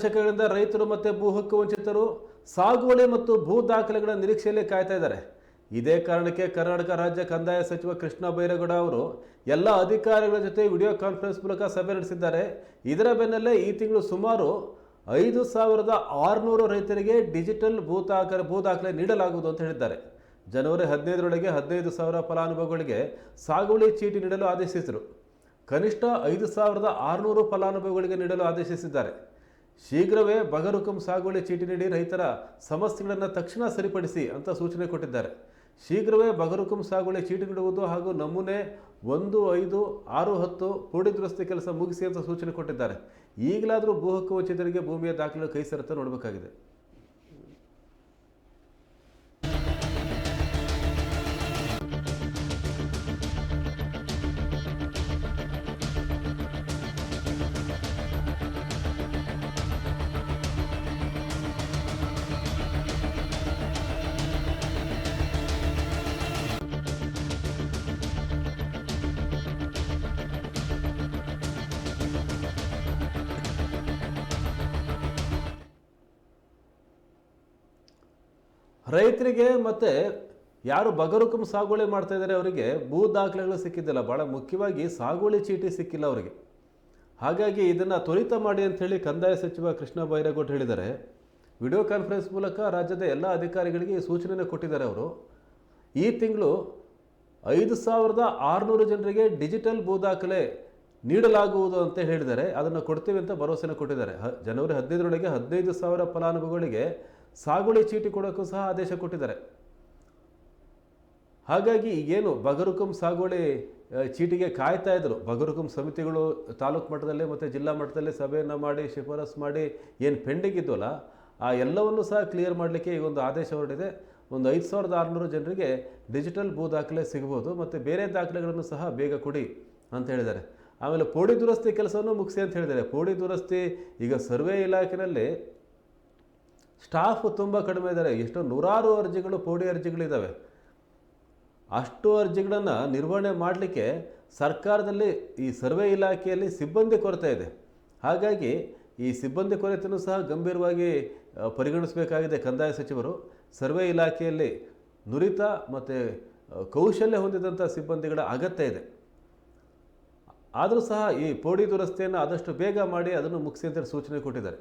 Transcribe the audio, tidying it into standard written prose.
ದಶಕಗಳಿಂದ ರೈತರು ಮತ್ತು ಭೂ ಹಕ್ಕು ವಂಚಿತರು ಸಾಗುವಳಿ ಮತ್ತು ಭೂ ದಾಖಲೆಗಳ ನಿರೀಕ್ಷೆಯಲ್ಲಿ ಕಾಯ್ತಾ ಇದ್ದಾರೆ. ಇದೇ ಕಾರಣಕ್ಕೆ ಕರ್ನಾಟಕ ರಾಜ್ಯ ಕಂದಾಯ ಸಚಿವ ಕೃಷ್ಣ ಬೈರೇಗೌಡ ಅವರು ಎಲ್ಲ ಅಧಿಕಾರಿಗಳ ಜೊತೆ ವಿಡಿಯೋ ಕಾನ್ಫರೆನ್ಸ್ ಮೂಲಕ ಸಭೆ ನಡೆಸಿದ್ದಾರೆ. ಇದರ ಬೆನ್ನಲ್ಲೇ ಈ ತಿಂಗಳು ಸುಮಾರು 5,600 ರೈತರಿಗೆ ಡಿಜಿಟಲ್ ಭೂ ದಾಖಲೆ ನೀಡಲಾಗುವುದು ಅಂತ ಹೇಳಿದ್ದಾರೆ. ಜನವರಿ 15ರೊಳಗೆ 15,000 ಫಲಾನುಭವಿಗಳಿಗೆ ಸಾಗುವಳಿ ಚೀಟಿ ನೀಡಲು ಆದೇಶಿಸಿದರು. ಕನಿಷ್ಠ 5,600 ಫಲಾನುಭವಿಗಳಿಗೆ ನೀಡಲು ಆದೇಶಿಸಿದ್ದಾರೆ. ಶೀಘ್ರವೇ ಬಗರುಕುಂ ಸಾಗುವಳಿ ಚೀಟಿ ನೀಡಿ ರೈತರ ಸಮಸ್ಯೆಗಳನ್ನು ತಕ್ಷಣ ಸರಿಪಡಿಸಿ ಅಂತ ಸೂಚನೆ ಕೊಟ್ಟಿದ್ದಾರೆ. ಶೀಘ್ರವೇ ಬಗರುಕುಂ ಸಾಗುವಳಿ ಚೀಟಿ ನೀಡುವುದು ಹಾಗೂ ನಮೂನೆ 1, 5, 6, 10 ಪೂಡಿ ದುರಸ್ತಿ ಕೆಲಸ ಮುಗಿಸಿ ಅಂತ ಸೂಚನೆ ಕೊಟ್ಟಿದ್ದಾರೆ. ಈಗಲಾದರೂ ಭೂ ಹಕ್ಕು ವಂಚಿತರಿಗೆ ಭೂಮಿಯ ದಾಖಲೆ ಕೈ ಸೇರುತ್ತೆ ನೋಡಬೇಕಾಗಿದೆ. ರೈತರಿಗೆ ಮತ್ತು ಯಾರು ಬಗರುಕುಂ ಸಾಗುವಳಿ ಮಾಡ್ತಾ ಇದ್ದಾರೆ ಅವರಿಗೆ ಭೂ ದಾಖಲೆಗಳು ಸಿಕ್ಕಿದ್ದಿಲ್ಲ. ಭಾಳ ಮುಖ್ಯವಾಗಿ ಸಾಗುವಳಿ ಚೀಟಿ ಸಿಕ್ಕಿಲ್ಲ ಅವರಿಗೆ. ಹಾಗಾಗಿ ಇದನ್ನು ತ್ವರಿತ ಮಾಡಿ ಅಂಥೇಳಿ ಕಂದಾಯ ಸಚಿವ ಕೃಷ್ಣ ಬೈರೇಗೌಡ ಹೇಳಿದ್ದಾರೆ. ವಿಡಿಯೋ ಕಾನ್ಫರೆನ್ಸ್ ಮೂಲಕ ರಾಜ್ಯದ ಎಲ್ಲ ಅಧಿಕಾರಿಗಳಿಗೆ ಈ ಸೂಚನೆಯನ್ನು ಕೊಟ್ಟಿದ್ದಾರೆ. ಅವರು ಈ ತಿಂಗಳು 5,600 ಜನರಿಗೆ ಡಿಜಿಟಲ್ ಭೂ ದಾಖಲೆ ನೀಡಲಾಗುವುದು ಅಂತ ಹೇಳಿದ್ದಾರೆ. ಅದನ್ನು ಕೊಡ್ತೀವಿ ಅಂತ ಭರವಸೆಯನ್ನು ಕೊಟ್ಟಿದ್ದಾರೆ. ಜನವರಿ 15ರೊಳಗೆ 15,000 ಫಲಾನುಭವಿಗಳಿಗೆ ಸಾಗುವಳಿ ಚೀಟಿ ಕೊಡೋಕ್ಕೂ ಸಹ ಆದೇಶ ಕೊಟ್ಟಿದ್ದಾರೆ. ಹಾಗಾಗಿ ಈಗೇನು ಬಗರುಕುಂ ಸಾಗುವಳಿ ಚೀಟಿಗೆ ಕಾಯ್ತಾ ಇದ್ದರು, ಬಗರುಕುಂ ಸಮಿತಿಗಳು ತಾಲೂಕು ಮಟ್ಟದಲ್ಲಿ ಮತ್ತು ಜಿಲ್ಲಾ ಮಟ್ಟದಲ್ಲಿ ಸಭೆಯನ್ನು ಮಾಡಿ ಶಿಫಾರಸು ಮಾಡಿ ಏನು ಪೆಂಡಿಂಗ್ ಇದ್ವಲ್ಲ ಆ ಎಲ್ಲವನ್ನೂ ಸಹ ಕ್ಲಿಯರ್ ಮಾಡಲಿಕ್ಕೆ ಈಗ ಒಂದು ಆದೇಶ ಹೊರಟಿದೆ. ಒಂದು 5,600 ಜನರಿಗೆ ಡಿಜಿಟಲ್ ಭೂ ದಾಖಲೆ ಸಿಗ್ಬೋದು ಮತ್ತು ಬೇರೆ ದಾಖಲೆಗಳನ್ನು ಸಹ ಬೇಗ ಕೊಡಿ ಅಂತ ಹೇಳಿದ್ದಾರೆ. ಆಮೇಲೆ ಪೋಡಿ ದುರಸ್ತಿ ಕೆಲಸವನ್ನು ಮುಗಿಸಿ ಅಂತ ಹೇಳಿದ್ದಾರೆ. ಪೋಡಿ ದುರಸ್ತಿ ಈಗ ಸರ್ವೆ ಇಲಾಖೆಯಲ್ಲಿ ಸ್ಟಾಫ್ ತುಂಬ ಕಡಿಮೆ ಇದ್ದಾರೆ. ಎಷ್ಟೋ ನೂರಾರು ಅರ್ಜಿಗಳು ಪೋಡಿ ಅರ್ಜಿಗಳಿದ್ದಾವೆ. ಅಷ್ಟು ಅರ್ಜಿಗಳನ್ನು ನಿರ್ವಹಣೆ ಮಾಡಲಿಕ್ಕೆ ಸರ್ಕಾರದಲ್ಲಿ ಈ ಸರ್ವೆ ಇಲಾಖೆಯಲ್ಲಿ ಸಿಬ್ಬಂದಿ ಕೊರತೆ ಇದೆ. ಹಾಗಾಗಿ ಈ ಸಿಬ್ಬಂದಿ ಕೊರತೆಯೂ ಸಹ ಗಂಭೀರವಾಗಿ ಪರಿಗಣಿಸಬೇಕಾಗಿದೆ ಕಂದಾಯ ಸಚಿವರು. ಸರ್ವೆ ಇಲಾಖೆಯಲ್ಲಿ ನುರಿತ ಮತ್ತು ಕೌಶಲ್ಯ ಹೊಂದಿದಂಥ ಸಿಬ್ಬಂದಿಗಳ ಅಗತ್ಯ ಇದೆ. ಆದರೂ ಸಹ ಈ ಪೋಡಿ ದುರಸ್ತಿಯನ್ನು ಆದಷ್ಟು ಬೇಗ ಮಾಡಿ ಅದನ್ನು ಮುಗಿಸಿ ಅಂತ ಸೂಚನೆ ಕೊಟ್ಟಿದ್ದಾರೆ.